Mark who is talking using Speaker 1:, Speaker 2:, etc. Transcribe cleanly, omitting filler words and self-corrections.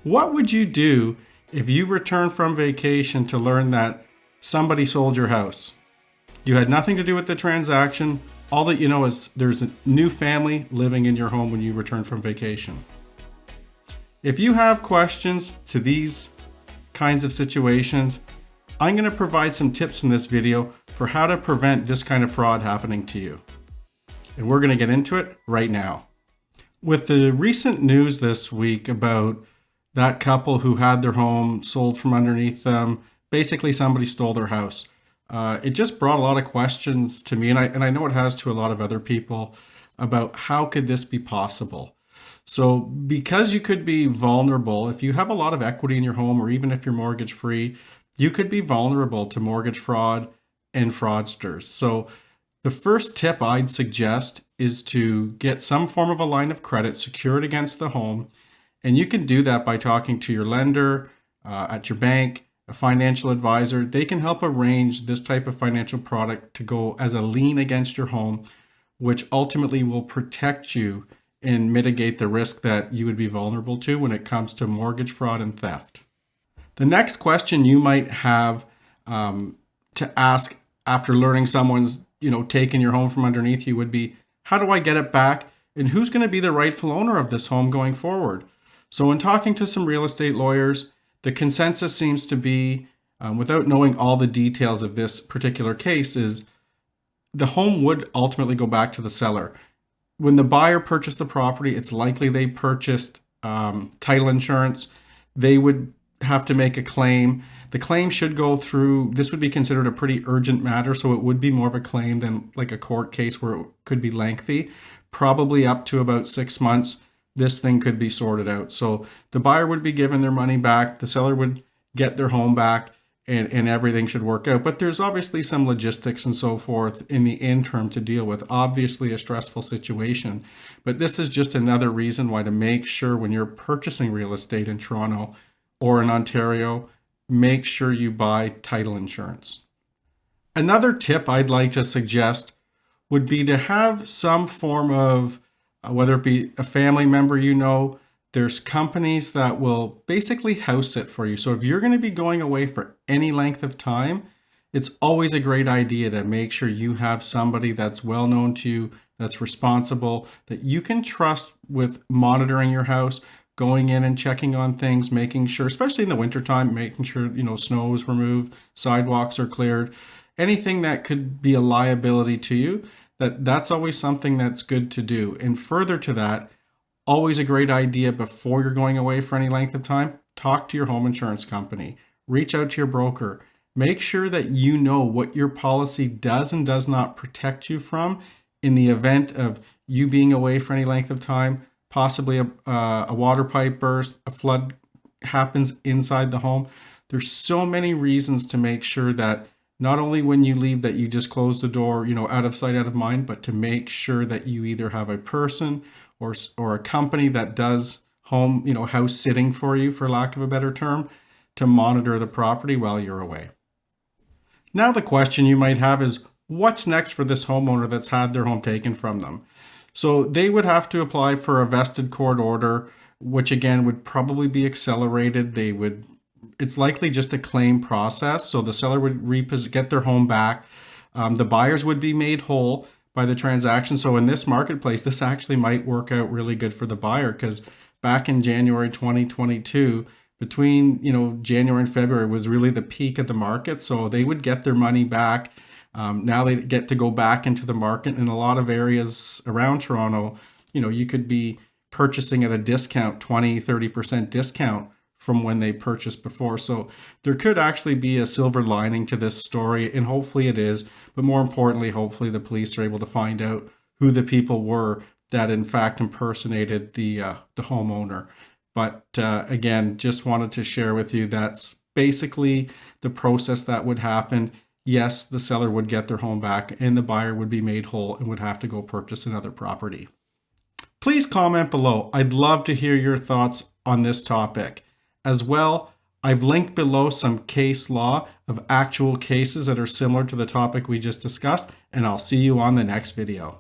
Speaker 1: What would you do if you returned from vacation to learn that somebody sold your house? You had nothing to do with the transaction. All that you know is there's a new family living in your home when you return from vacation. If you have questions to these kinds of situations, I'm going to provide some tips in this video for how to prevent this kind of fraud happening to you. And we're going to get into it right now. With the recent news this week about that couple who had their home sold from underneath them, basically somebody stole their house. It just brought a lot of questions to me, and I know it has to a lot of other people, about how could this be possible. So because you could be vulnerable, if you have a lot of equity in your home, or even if you're mortgage free, you could be vulnerable to mortgage fraud and fraudsters. So the first tip I'd suggest is to get some form of a line of credit secured against the home. And you can do that by talking to your lender, at your bank, a financial advisor. They can help arrange this type of financial product to go as a lien against your home, which ultimately will protect you and mitigate the risk that you would be vulnerable to when it comes to mortgage fraud and theft. The next question you might have to ask after learning someone's taken your home from underneath you would be, how do I get it back? And who's going to be the rightful owner of this home going forward? So in talking to some real estate lawyers, the consensus seems to be, without knowing all the details of this particular case, is the home would ultimately go back to the seller. When the buyer purchased the property, it's likely they purchased title insurance. They would have to make a claim. The claim should go through, this would be considered a pretty urgent matter, so it would be more of a claim than like a court case where it could be lengthy, probably up to about 6 months. This thing could be sorted out. So the buyer would be given their money back, the seller would get their home back, and everything should work out. But there's obviously some logistics and so forth in the interim to deal with. Obviously a stressful situation, but this is just another reason why to make sure when you're purchasing real estate in Toronto or in Ontario, make sure you buy title insurance. Another tip I'd like to suggest would be to have some form of whether it be a family member, there's companies that will basically house it for you. So if you're going to be going away for any length of time, it's always a great idea to make sure you have somebody that's well known to you, that's responsible, that you can trust with monitoring your house, going in and checking on things, making sure, especially in the wintertime, making sure, snow is removed, sidewalks are cleared, anything that could be a liability to you. That's always something that's good to do. And further to that, always a great idea before you're going away for any length of time, talk to your home insurance company, reach out to your broker, make sure that you know what your policy does and does not protect you from in the event of you being away for any length of time, possibly a water pipe burst, a flood happens inside the home. There's so many reasons to make sure that not only when you leave that you just close the door, out of sight, out of mind, but to make sure that you either have a person or a company that does home, house sitting for you, for lack of a better term, to monitor the property while you're away. Now the question you might have is, what's next for this homeowner that's had their home taken from them? So they would have to apply for a vested court order, which again would probably be accelerated. It's likely just a claim process. So the seller would get their home back. The buyers would be made whole by the transaction. So in this marketplace, this actually might work out really good for the buyer, because back in January 2022, between January and February was really the peak of the market. So they would get their money back. Now they get to go back into the market. In a lot of areas around Toronto, you could be purchasing at a discount, 20-30% discount from when they purchased before. So there could actually be a silver lining to this story, and hopefully it is. But more importantly, hopefully the police are able to find out who the people were that in fact impersonated the homeowner. But again, just wanted to share with you that's basically the process that would happen. Yes, the seller would get their home back and the buyer would be made whole and would have to go purchase another property. Please comment below. I'd love to hear your thoughts on this topic. As well, I've linked below some case law of actual cases that are similar to the topic we just discussed, and I'll see you on the next video.